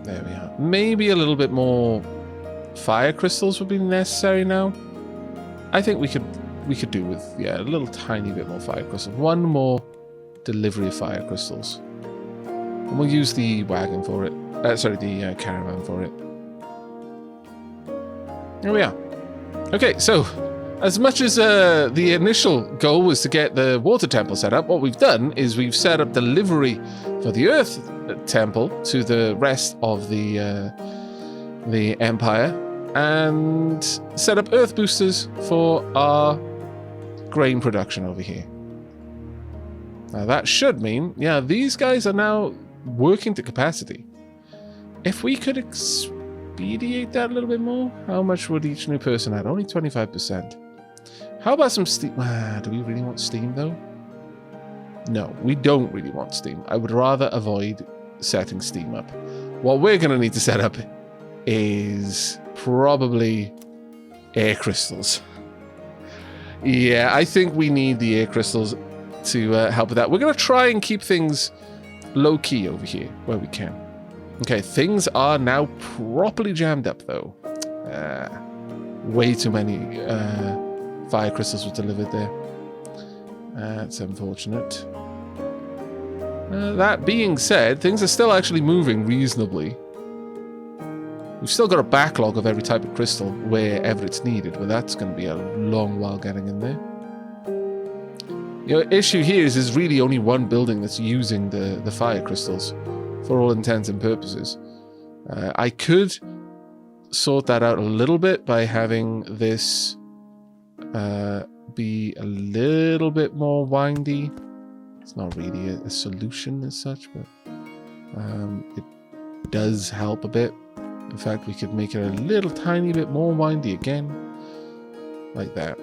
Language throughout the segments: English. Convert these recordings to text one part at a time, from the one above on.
There we are. Maybe a little bit more fire crystals would be necessary now. I think we could do with, yeah, a little tiny bit more fire crystals. One more delivery of fire crystals. And we'll use the wagon for it. Sorry, the caravan for it. There we are. Okay, so as much as the initial goal was to get the water temple set up, what we've done is we've set up delivery for the earth temple to the rest of the empire and set up earth boosters for our grain production over here. Now that should mean, yeah, these guys are now working to capacity. If we could expedite that a little bit more, how much would each new person add? Only 25%. How about some steam? Do we really want steam though? No, we don't really want steam. I would rather avoid setting steam up. What we're going to need to set up is probably air crystals. Yeah, I think we need the air crystals to help with that. We're going to try and keep things low-key over here where we can. Okay, things are now properly jammed up though. Way too many fire crystals were delivered there. That's unfortunate. That being said, things are still actually moving reasonably. We've still got a backlog of every type of crystal wherever it's needed, but that's going to be a long while getting in there. The issue here is there's really only one building that's using the fire crystals for all intents and purposes. I could sort that out a little bit by having this be a little bit more windy. It's not really a solution as such, but it does help a bit. In fact, we could make it a little tiny bit more windy again, like that.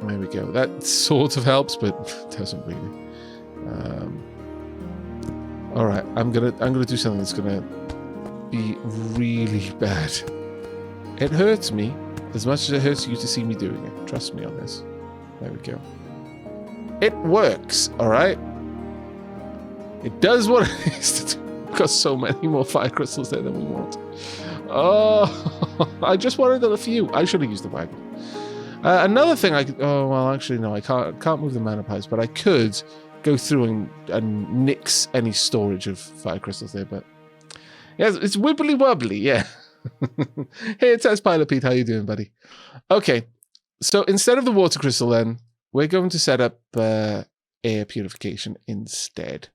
There we go. That sort of helps, but doesn't really. All right, I'm gonna do something that's gonna be really bad. It hurts me as much as it hurts you to see me doing it. Trust me on this. There we go. It works, all right? It does what it is to do. We've got so many more fire crystals there than we want. Oh, I just wanted a few. I should have used the wagon. Another thing I could... Oh, well, actually, no, I can't move the mana pipes, but I could go through and nix any storage of fire crystals there, but... Yeah, it's wibbly wobbly, yeah. Hey, it's Pilot Pete. How you doing, buddy? Okay, so instead of the water crystal, then, we're going to set up air purification instead.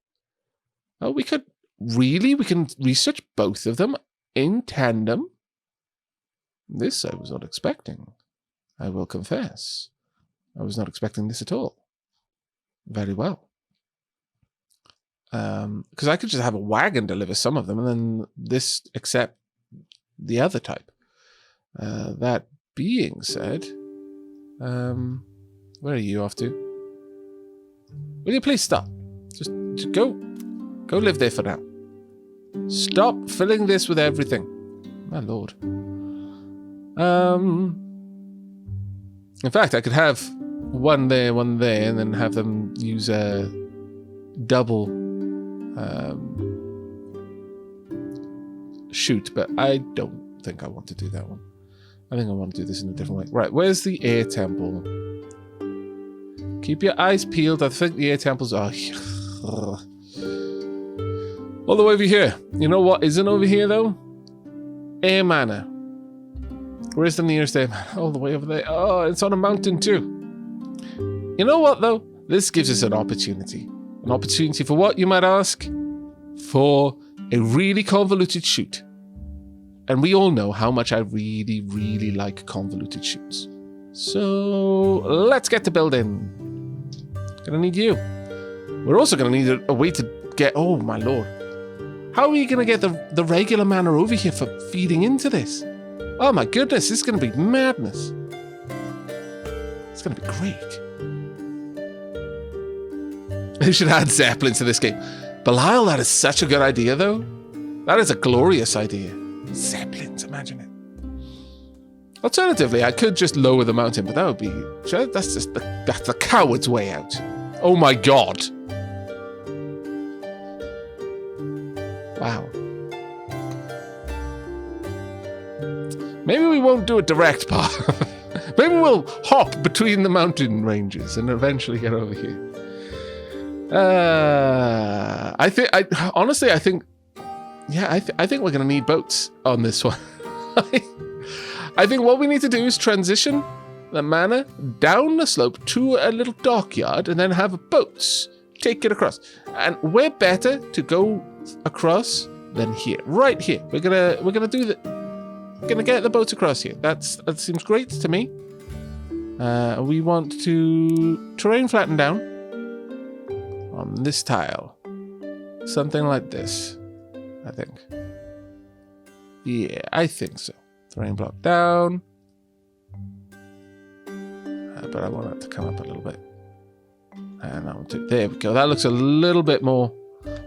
Oh, we could... Really? We can research both of them in tandem? This I was not expecting. I will confess. I was not expecting this at all. Very well. Because I could just have a wagon deliver some of them and then this accept the other type. That being said, where are you off to? Will you please stop? Just go live there for now. Stop filling this with everything. My lord. In fact, I could have one there, and then have them use a double chute, but I don't think I want to do that one. I think I want to do this in a different way. Right, where's the air temple? Keep your eyes peeled. I think the air temples are... all the way over here. You know what isn't over here, though? Air mana. Where's the nearest air mana? All the way over there. Oh, it's on a mountain, too. You know what, though? This gives us an opportunity. An opportunity for what, you might ask? For a really convoluted chute. And we all know how much I really, really like convoluted chutes. So, let's get to building. Gonna need you. We're also gonna need a way to get... Oh, my lord. How are you going to get the regular mana over here for feeding into this? Oh my goodness, this is going to be madness. It's going to be great. They should add Zeppelin to this game. Belial, that is such a good idea, though. That is a glorious idea. Zeppelins, imagine it. Alternatively, I could just lower the mountain, but that would be... That's just that's the coward's way out. Oh my god. Wow. Maybe we won't do a direct path. Maybe we'll hop between the mountain ranges and eventually get over here. Honestly, I think we're going to need boats on this one. I think what we need to do is transition the mana down the slope to a little dockyard and then have boats take it across. And we're better to go across than here. Right here. We're gonna get the boats across here. That seems great to me. We want to terrain flatten down on this tile. Something like this, I think. Yeah, I think so. Terrain block down. But I want it to come up a little bit. And there we go. That looks a little bit more.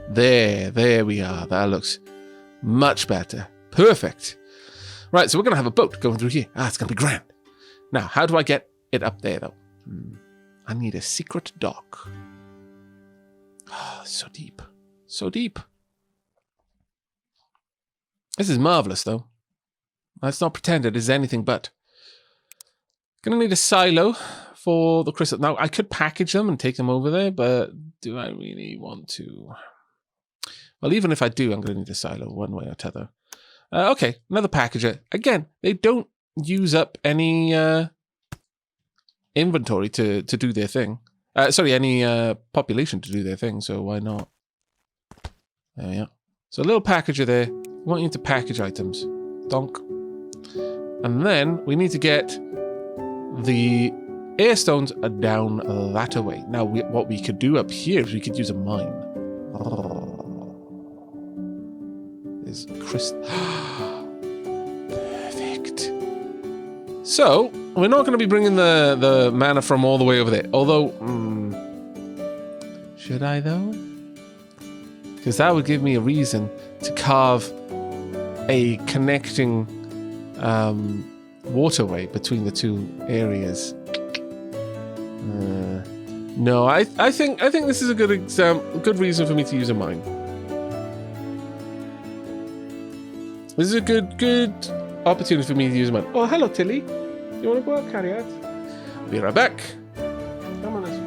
There we are. That looks much better. Perfect. Right, so we're going to have a boat going through here. It's going to be grand. Now, how do I get it up there, though? I need a secret dock. So deep. So deep. This is marvelous, though. Let's not pretend it is anything but. Gonna need a silo for the crystal. Now, I could package them and take them over there, but do I really want to? Well, even if I do, I'm gonna need a silo one way or t'other. Okay, another packager. Again, they don't use up any inventory to do their thing. Any population to do their thing, so why not? There we are. So a little packager there. I want you to package items. Donk. And then we need to get the air stones are down that way. Now, what we could do up here is we could use a mine. There's crystal. Perfect. So, we're not going to be bringing the mana from all the way over there. Although, should I though? Because that would give me a reason to carve a connecting waterway between the two areas. No, I think this is a good reason for me to use a mine. This is a good opportunity for me to use a mine. Oh, hello, Tilly. You want to go out, carry out? I'll be right back. Come on, let's.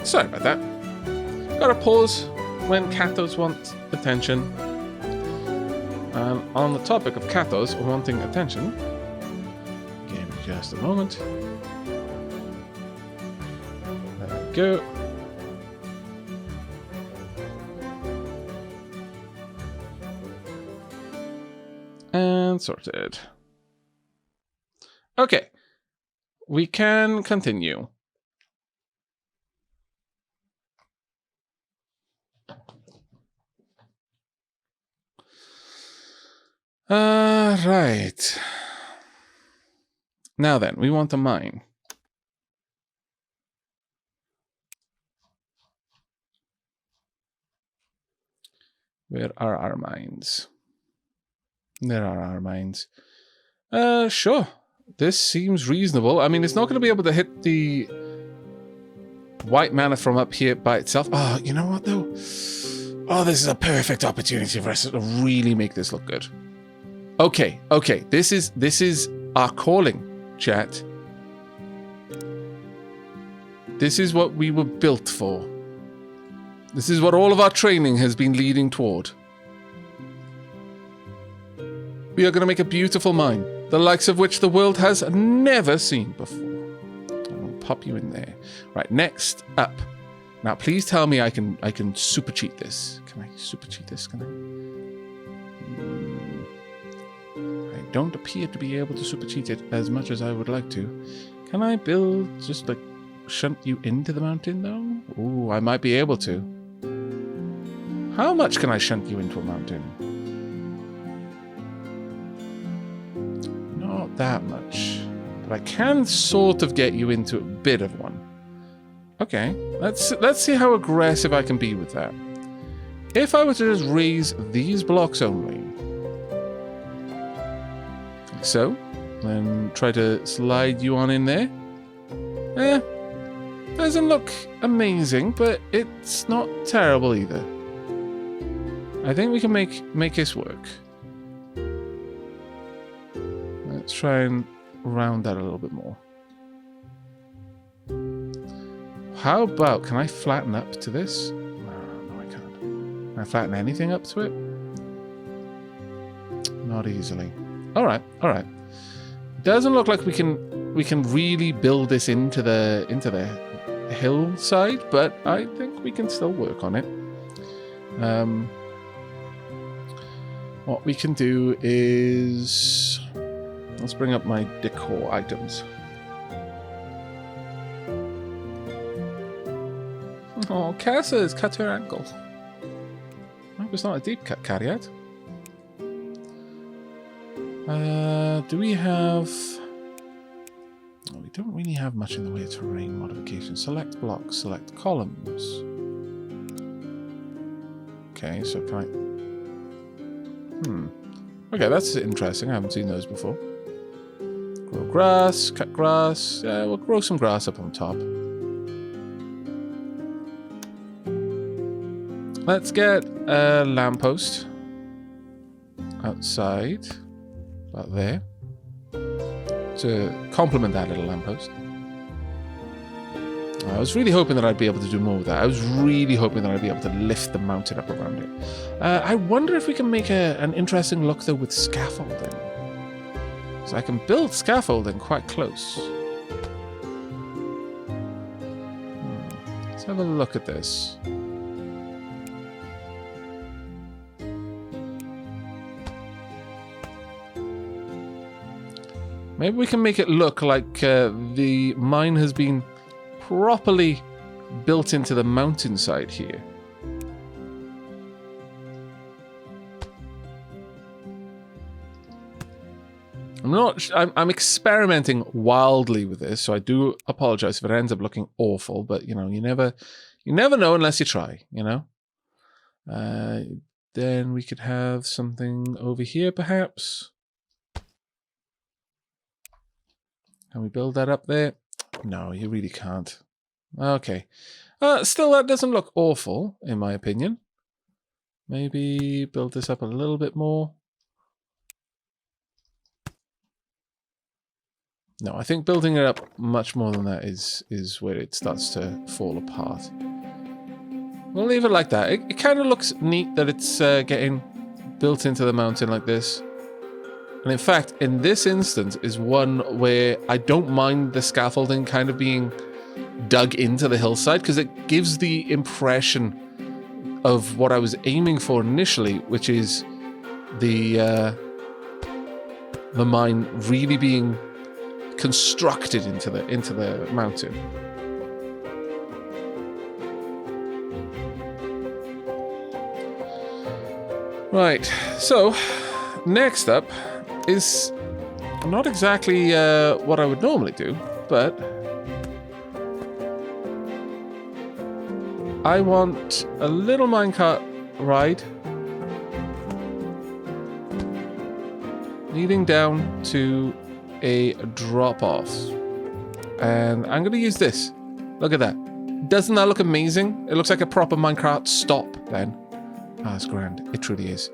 Sorry about that. Gotta pause when cathos want attention. On the topic of cathos wanting attention, give me just a moment. There we go. And sorted. Okay. We can continue. Right. Now then, we want a mine. Where are our mines? There are our mines. Sure. This seems reasonable. I mean, it's not going to be able to hit the white mana from up here by itself. Oh, you know what, though? Oh, this is a perfect opportunity for us to really make this look good. Okay. This is our calling, chat. This is what we were built for. This is what all of our training has been leading toward. We are going to make a beautiful mine, the likes of which the world has never seen before. I'll pop you in there. Right, next up. Now, please tell me I can super cheat this. Can I super cheat this? Can I don't appear to be able to super cheat it as much as I would like to. Can I build, just like, shunt you into the mountain, though? Ooh, I might be able to. How much can I shunt you into a mountain? Not that much. But I can sort of get you into a bit of one. Okay, let's see how aggressive I can be with that. If I were to just raise these blocks only, like so. And try to slide you on in there. Doesn't look amazing, but it's not terrible either. I think we can make this work. Let's try and round that a little bit more. How about, can I flatten up to this? No, I can't. Can I flatten anything up to it? Not easily. All right. Doesn't look like we can really build this into the hillside, but I think we can still work on it. What we can do is, let's bring up my decor items. Oh, Casa has cut her ankle. It was not a deep cut, Carriad. Do we have... Oh, we don't really have much in the way of terrain modification. Select blocks, select columns. Okay, so can I... Okay, that's interesting. I haven't seen those before. Grow grass, cut grass. Yeah, we'll grow some grass up on top. Let's get a lamppost outside, about there, to complement that little lamppost. I was really hoping that I'd be able to do more with that. I was really hoping that I'd be able to lift the mountain up around it. I wonder if we can make an interesting look, though, with scaffolding. So I can build scaffolding quite close. Let's have a look at this. Maybe we can make it look like the mine has been properly built into the mountainside here. I'm experimenting wildly with this, so I do apologize if it ends up looking awful, but you know, you never know unless you try, you know? Then we could have something over here perhaps. Can we build that up there? No, you really can't. Okay. Still, that doesn't look awful, in my opinion. Maybe build this up a little bit more. No, I think building it up much more than that is where it starts to fall apart. We'll leave it like that. It kind of looks neat that it's getting built into the mountain like this. And in fact, in this instance is one where I don't mind the scaffolding kind of being dug into the hillside, because it gives the impression of what I was aiming for initially, which is the mine really being constructed into the mountain. Right, so next up is not exactly what I would normally do, but I want a little minecart ride leading down to a drop-off. And I'm going to use this. Look at that. Doesn't that look amazing? It looks like a proper Minecart stop then. Ah, it's grand. It truly is.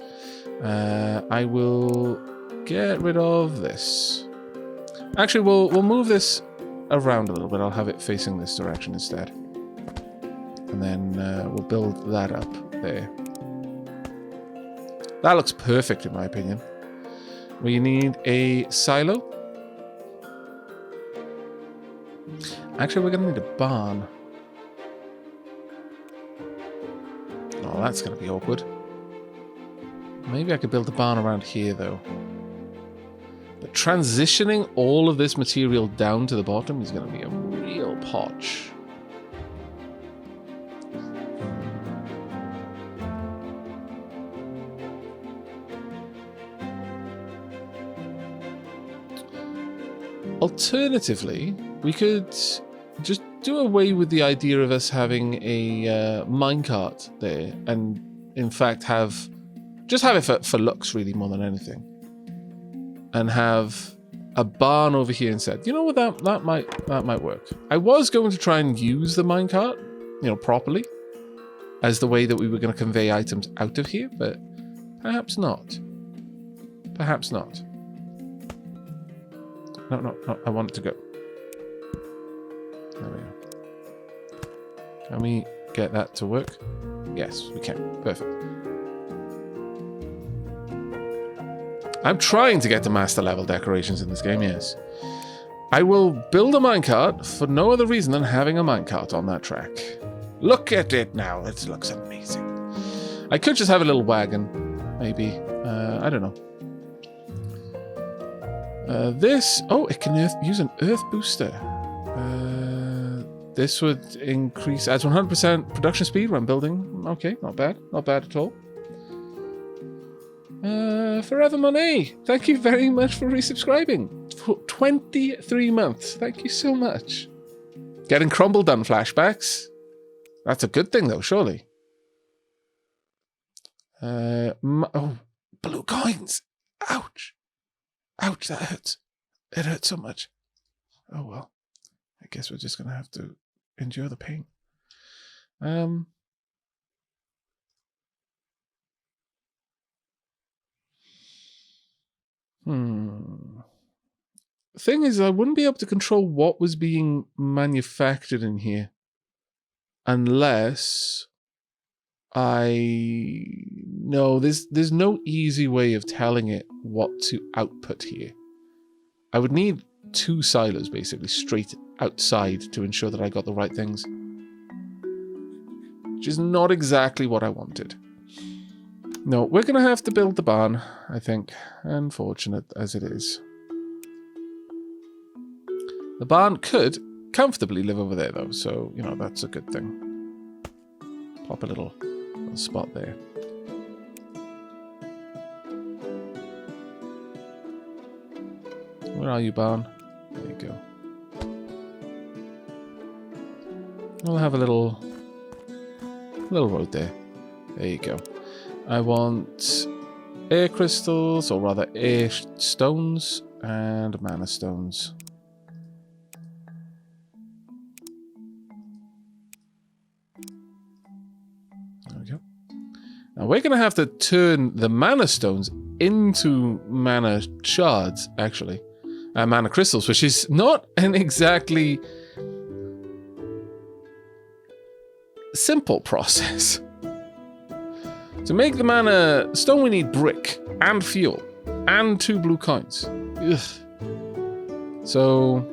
I will get rid of this. Actually, we'll move this around a little bit. I'll have it facing this direction instead. And then we'll build that up there. That looks perfect in my opinion. We need a silo. Actually, we're going to need a barn. Oh, that's going to be awkward. Maybe I could build a barn around here, though. But transitioning all of this material down to the bottom is going to be a real potch. Alternatively, we could just do away with the idea of us having a minecart there, and in fact just have it for looks really more than anything. and have a barn over here instead. You know what? That might work. I was going to try and use the minecart, you know, properly, as the way that we were going to convey items out of here, but perhaps not. Perhaps not. No. I want it to go. There we go. Can we get that to work? Yes, we can. Perfect. I'm trying to get to master level decorations in this game, yes. I will build a minecart for no other reason than having a minecart on that track. Look at it now. It looks amazing. I could just have a little wagon, maybe. I don't know. This... Oh, it can use an earth booster. This would increase... Adds 100% production speed when building. Okay, not bad. Not bad at all. Forever Monet, thank you very much for resubscribing. For 23 months. Thank you so much. Getting Crumble done flashbacks. That's a good thing, though, surely. Oh, blue coins. Ouch. Ouch, that hurts. It hurts so much. Oh, well. I guess we're just going to have to endure the pain. Thing is, I wouldn't be able to control what was being manufactured in here unless I know there's no easy way of telling it what to output here. I would need 2 silos basically straight outside to ensure that I got the right things, which is not exactly what I wanted. No, we're going to have to build the barn, I think, unfortunate as it is. The barn could comfortably live over there, though, so, you know, that's a good thing. Pop a little spot there. Where are you, barn? There you go. We'll have a little road there. There you go. I want air crystals, or rather air stones, and mana stones. There we go. Now we're going to have to turn the mana stones into mana shards, actually. Mana crystals, which is not an exactly simple process. To make the mana stone, we need brick and fuel and 2 blue coins. Ugh. So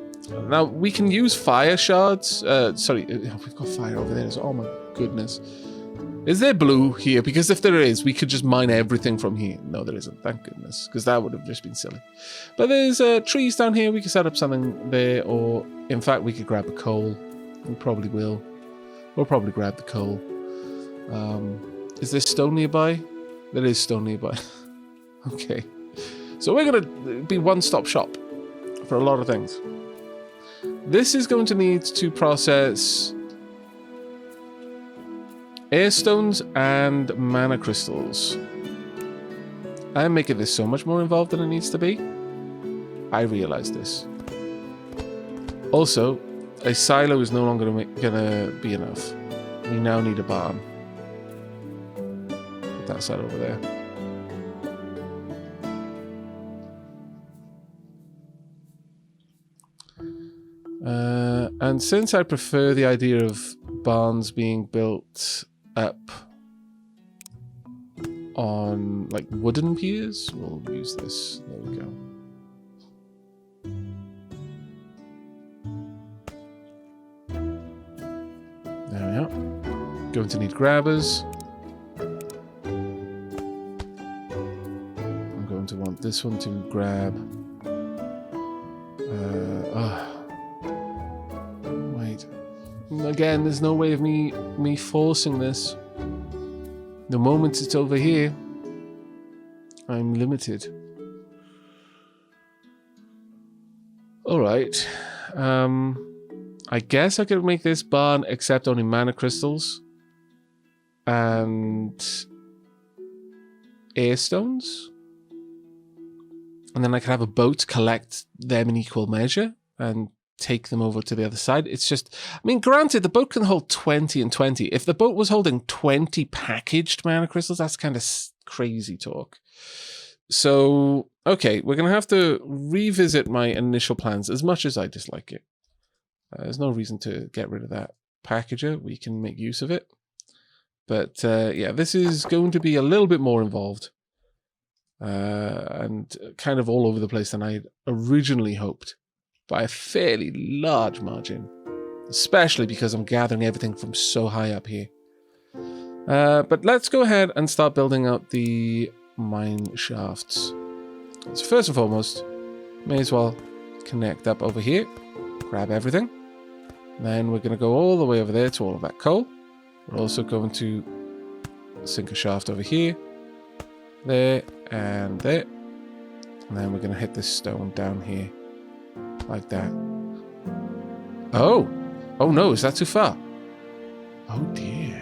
now we can use fire shards. Sorry, we've got fire over there. Oh my goodness. Is there blue here? Because if there is, we could just mine everything from here. No, there isn't. Thank goodness, because that would have just been silly. But there's trees down here. We could set up something there, or in fact, we could grab a coal. We probably will. We'll probably grab the coal. Is there stone nearby? There is stone nearby. Okay. So we're going to be one-stop shop for a lot of things. This is going to need to process air stones and mana crystals. I'm making this so much more involved than it needs to be. I realize this. Also, a silo is no longer gonna be enough. We now need a barn. Put that side over there. And since I prefer the idea of barns being built up on like wooden piers, we'll use this. There we go. There we are. Going to need grabbers. I'm going to want this one to grab. Wait. Again, there's no way of me forcing this. The moment it's over here, I'm limited. Alright. I guess I could make this barn accept only mana crystals and air stones. And then I could have a boat collect them in equal measure and take them over to the other side. It's just, I mean, granted, the boat can hold 20 and 20. If the boat was holding 20 packaged mana crystals, that's kind of crazy talk. So, okay, we're going to have to revisit my initial plans as much as I dislike it. There's no reason to get rid of that packager. We can make use of it. But yeah, this is going to be a little bit more involved. And kind of all over the place than I had originally hoped. By a fairly large margin. Especially because I'm gathering everything from so high up here. But let's go ahead and start building out the mine shafts. So first and foremost, may as well connect up over here. Grab everything. Then we're going to go all the way over there to all of that coal. We're also going to sink a shaft over here. There and there. And then we're going to hit this stone down here. Like that. Oh! Oh no, is that too far? Oh dear.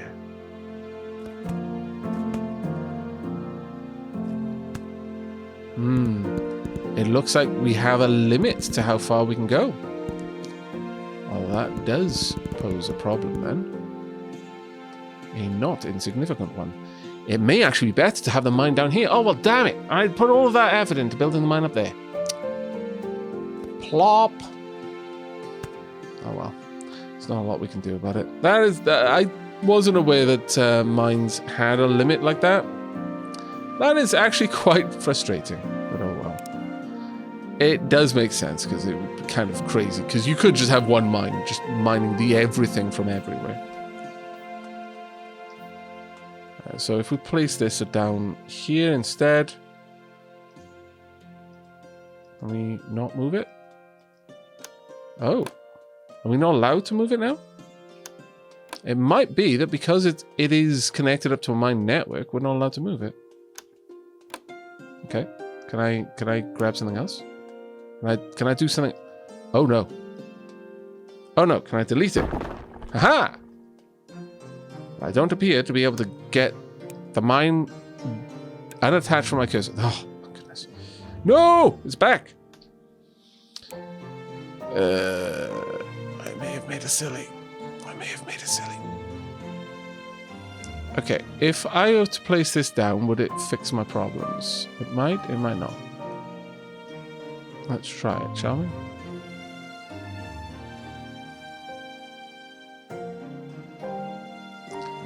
It looks like we have a limit to how far we can go. Well, that does pose a problem then. A not insignificant one. It may actually be better to have the mine down here. Oh, well, damn it. I put all of that effort into building the mine up there. Plop. Oh, well. There's not a lot we can do about it. That is... I wasn't aware that mines had a limit like that. That is actually quite frustrating. But oh, well. It does make sense, because it would be kind of crazy. Because you could just have one mine, just mining the everything from everywhere. So if we place this down here instead, can we not move it? Oh, are we not allowed to move it now? It might be that because it is connected up to a mine network, we're not allowed to move it. Okay, can I grab something else? Can I do something? Oh no! Oh no! Can I delete it? Aha! I don't appear to be able to get the mine unattached from my cursor. Oh, my goodness. No! It's back! I may have made a silly. Okay, if I were to place this down, would it fix my problems? It might not. Let's try it, shall we?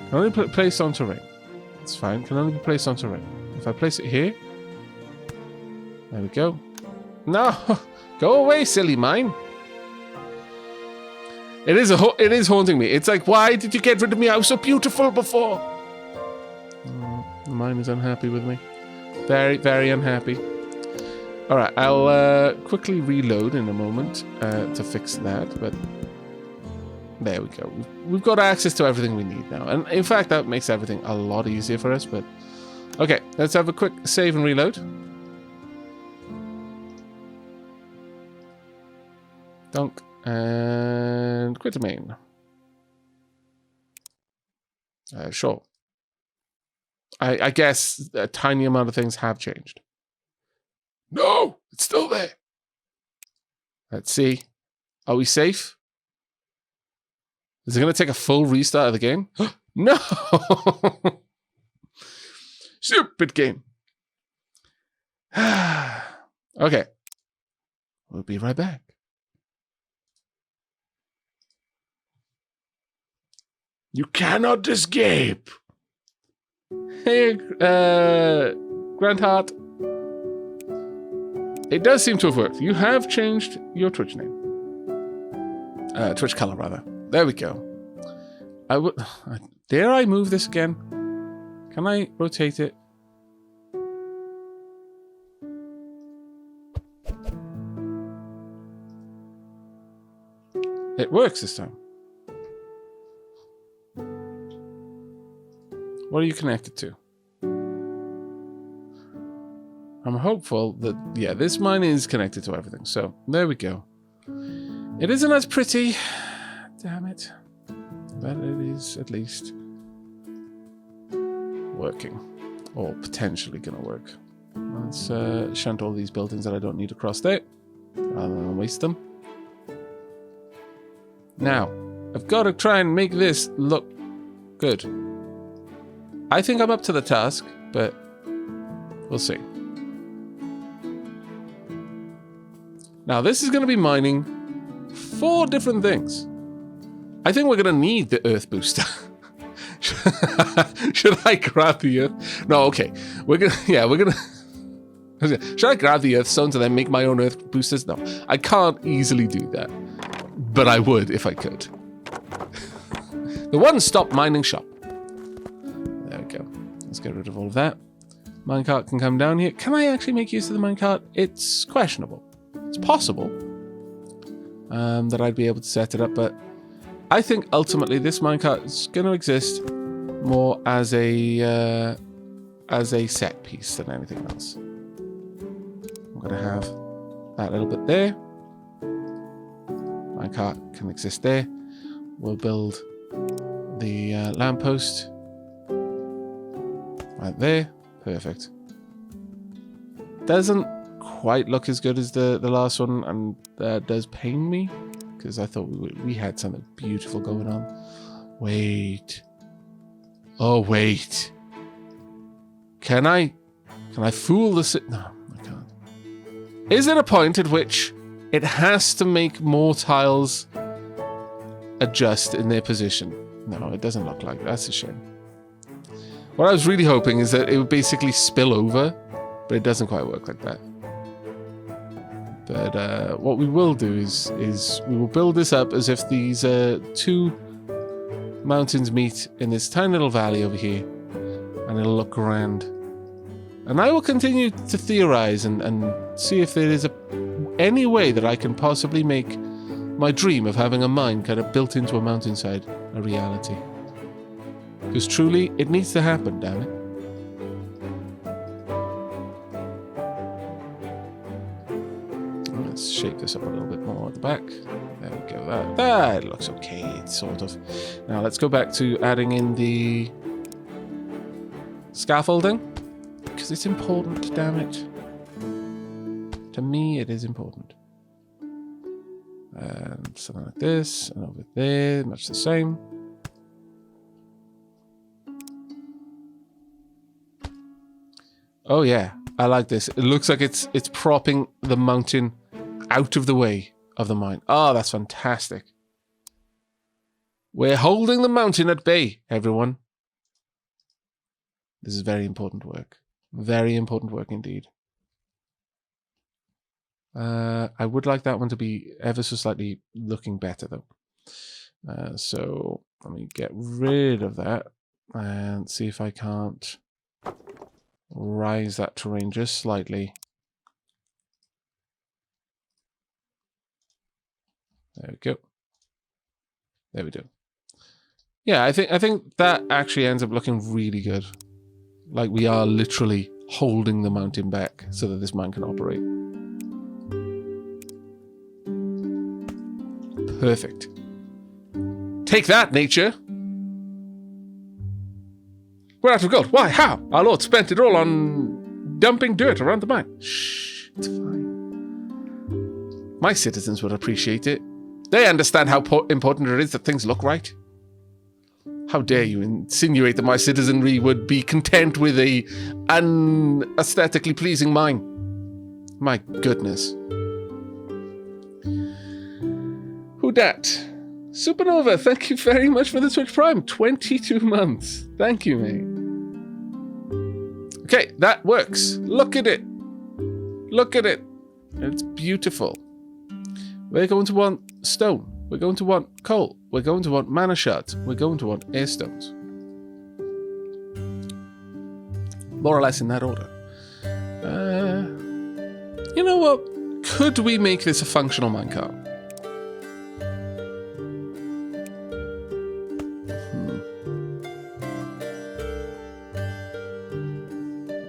Can only be placed on terrain. It's fine. Can only be placed on terrain. If I place it here, there we go. No, go away, silly mine. It is haunting me. It's like, why did you get rid of me? I was so beautiful before. The mine is unhappy with me. Very, very unhappy. All right, I'll quickly reload in a moment to fix that, but. There we go. We've got access to everything we need now. And in fact, that makes everything a lot easier for us. But okay, let's have a quick save and reload. Dunk. And quit domain. Sure. I guess a tiny amount of things have changed. No! It's still there. Let's see. Are we safe? Is it going to take a full restart of the game? No! Stupid game. Okay. We'll be right back. You cannot escape. Hey, Grand Heart. It does seem to have worked. You have changed your Twitch name. Twitch color, rather. There we go. Dare I move this again? Can I rotate it? It works this time. What are you connected to? I'm hopeful that, yeah, this mine is connected to everything. So, there we go. It isn't as pretty. Damn it. But it is at least working. Or potentially going to work. Let's shunt all these buildings that I don't need across there, rather than waste them. Now, I've got to try and make this look good. I think I'm up to the task, but we'll see. Now, this is going to be mining 4 different things. I think we're going to need the earth booster. Should I grab the earth? No, okay. We're going to... Should I grab the earth stones and then make my own earth boosters? No, I can't easily do that. But I would if I could. The one-stop mining shop. There we go. Let's get rid of all of that. Minecart can come down here. Can I actually make use of the minecart? It's questionable. It's possible that I'd be able to set it up, but I think ultimately this minecart is going to exist more as a set piece than anything else. I'm going to have that little bit there. Minecart can exist there. We'll build the lamppost right there. Perfect. Doesn't quite look as good as the last one, and that does pain me because I thought we had something beautiful going on. Wait. Oh wait. Can I fool the no, I can't. Is there a point at which it has to make more tiles adjust in their position? No, it doesn't look like that. That's a shame. What I was really hoping is that it would basically spill over, but it doesn't quite work like that. But what we will do is we will build this up as if these 2 mountains meet in this tiny little valley over here, and it'll look grand. And I will continue to theorize and see if there is any way that I can possibly make my dream of having a mine kind of built into a mountainside a reality. Because truly, it needs to happen, damn it. Let's shape this up a little bit more at the back. There we go. That looks okay, sort of. Now let's go back to adding in the scaffolding. Because it's important, damn it. To me, it is important. And something like this, and over there, much the same. Oh yeah, I like this. It looks like it's propping the mountain out of the way of the mine. Oh, that's fantastic. We're holding the mountain at bay, everyone. This is very important work. Very important work indeed. I would like that one to be ever so slightly looking better, though. So let me get rid of that and see if I can't rise that terrain just slightly. There we go. There we do. Yeah, I think that actually ends up looking really good. Like we are literally holding the mountain back so that this mine can operate. Perfect. Take that, nature. We're out of gold. Why? How? Our Lord spent it all on dumping dirt around the mine. Shh, it's fine. My citizens would appreciate it. They understand how important it is that things look right. How dare you insinuate that my citizenry would be content with a unaesthetically pleasing mine? My goodness. Who dat? Supernova, thank you very much for the Twitch Prime. 22 months. Thank you, mate. Okay, that works. Look at it. Look at it. It's beautiful. We're going to want stone. We're going to want coal. We're going to want mana shards. We're going to want air stones. More or less in that order. You know what? Could we make this a functional minecart?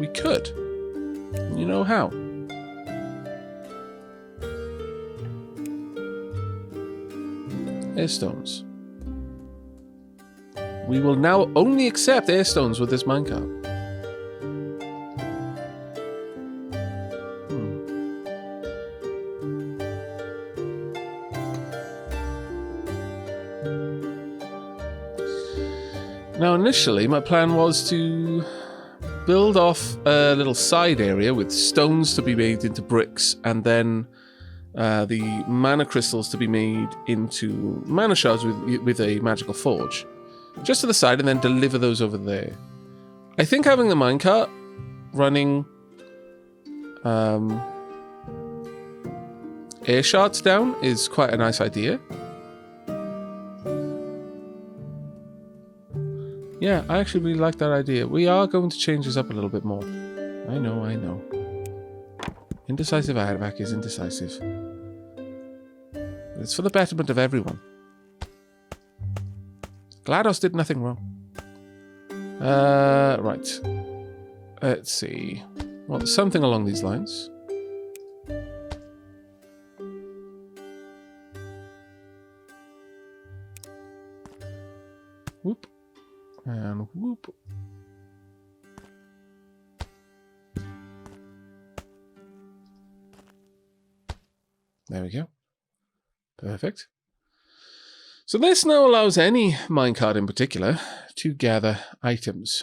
We could. You know how? Air stones. We will now only accept air stones with this minecart. Now, initially, my plan was to build off a little side area with stones to be made into bricks, and then the mana crystals to be made into mana shards with a magical forge. Just to the side, and then deliver those over there. I think having the minecart running air shards down is quite a nice idea. Yeah, I actually really like that idea. We are going to change this up a little bit more. I know. Indecisive Aavak is indecisive. But it's for the betterment of everyone. GLaDOS did nothing wrong. Right. Let's see. Well, something along these lines. Whoop. And whoop. There we go. Perfect. So this now allows any minecart in particular to gather items,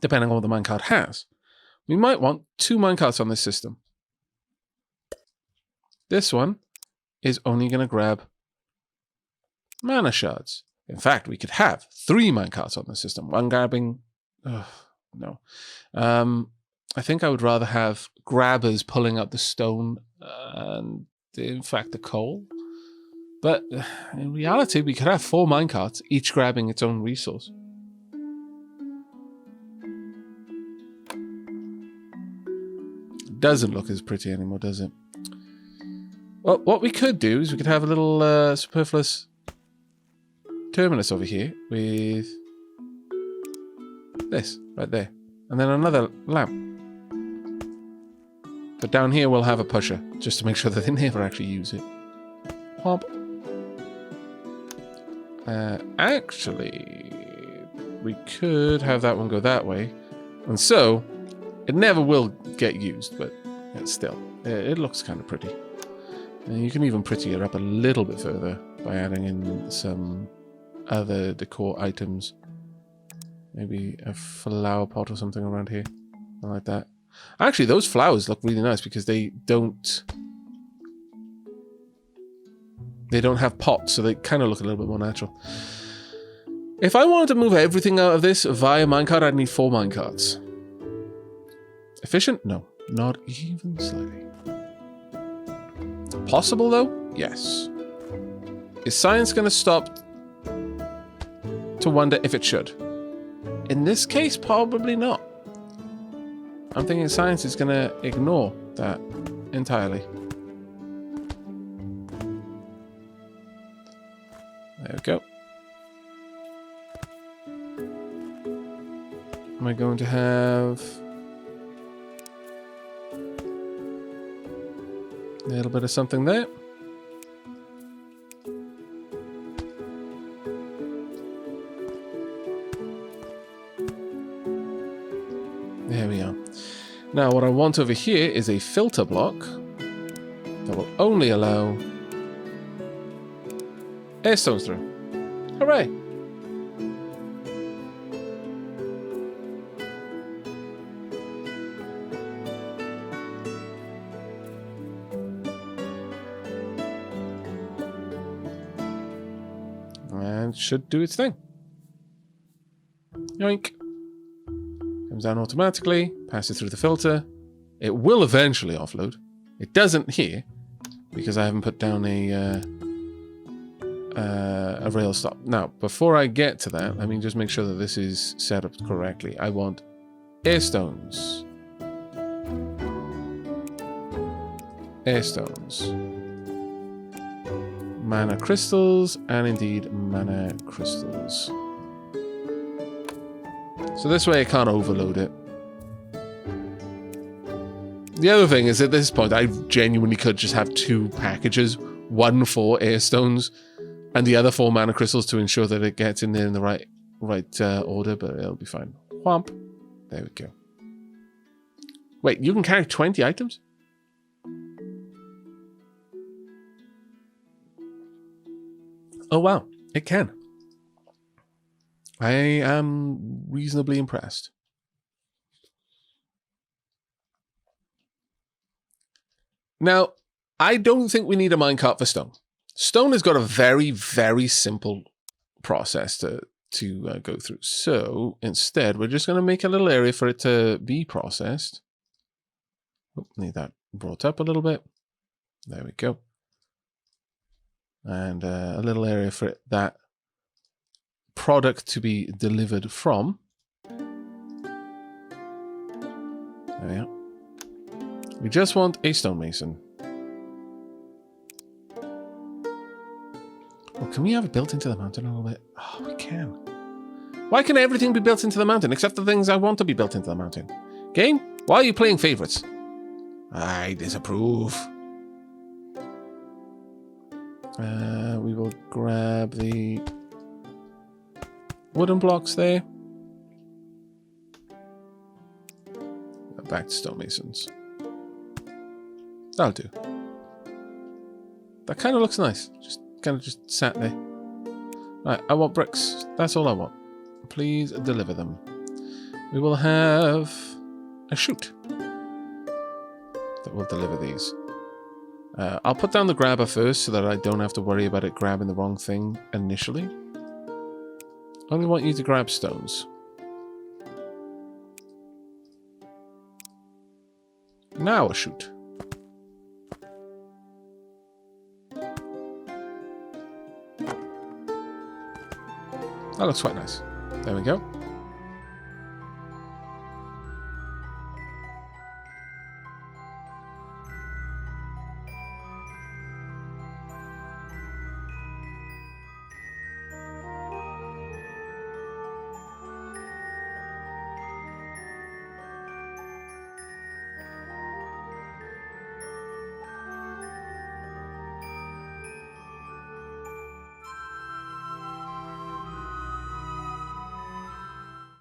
depending on what the minecart has. We might want 2 minecarts on this system. This one is only going to grab mana shards. In fact, we could have 3 minecarts on the system. One grabbing... no. I think I would rather have grabbers pulling up the stone and, in fact, the coal. But in reality, we could have 4 minecarts, each grabbing its own resource. It doesn't look as pretty anymore, does it? Well, what we could do is we could have a little superfluous terminus over here with this right there, and then another lamp. But down here we'll have a pusher, just to make sure that they never actually use it. Hop. Actually, we could have that one go that way, and so it never will get used, but still, it looks kind of pretty. And you can even pretty it up a little bit further by adding in some other decor items. Maybe a flower pot or something around here. Something like that. Actually, those flowers look really nice because they don't have pots, so they kind of look a little bit more natural. If I wanted to move everything out of this via minecart, I'd need 4 minecarts. Efficient? No. Not even slightly. Possible, though? Yes. Is science going to stop to wonder if it should? In this case, probably not. I'm thinking science is going to ignore that entirely. There we go. Am I going to have a little bit of something there? There we are. Now what I want over here is a filter block that will only allow air stones through. Hooray! And should do its thing. Yoink. Comes down automatically, passes through the filter. It will eventually offload. It doesn't here, because I haven't put down a rail stop. Now, before I get to that, let me just make sure that this is set up correctly. I want air stones. Air stones. Mana crystals, and indeed mana crystals. So this way I can't overload it. The other thing is, at this point, I genuinely could just have 2 packages. One for air stones, and the other 4 mana crystals to ensure that it gets in there in the right order, but it'll be fine. Whomp. There we go. Wait, you can carry 20 items? Oh wow, it can. I am reasonably impressed. Now, I don't think we need a minecart for stone. Stone has got a very, very simple process to go through. So instead, we're just going to make a little area for it to be processed. Oh, need that brought up a little bit. There we go. And a little area for that product to be delivered from. There we are. We just want a stonemason. Well, can we have it built into the mountain a little bit? Oh, we can. Why can everything be built into the mountain except the things I want to be built into the mountain? Game, why are you playing favorites? I disapprove. We will grab the wooden blocks there. Back to stonemasons. That'll do. That kind of looks nice. Just sat there. Right, I want bricks. That's all I want. Please deliver them. We will have a chute that will deliver these. I'll put down the grabber first so that I don't have to worry about it grabbing the wrong thing initially. I only want you to grab stones. Now a chute. That looks quite nice. There we go.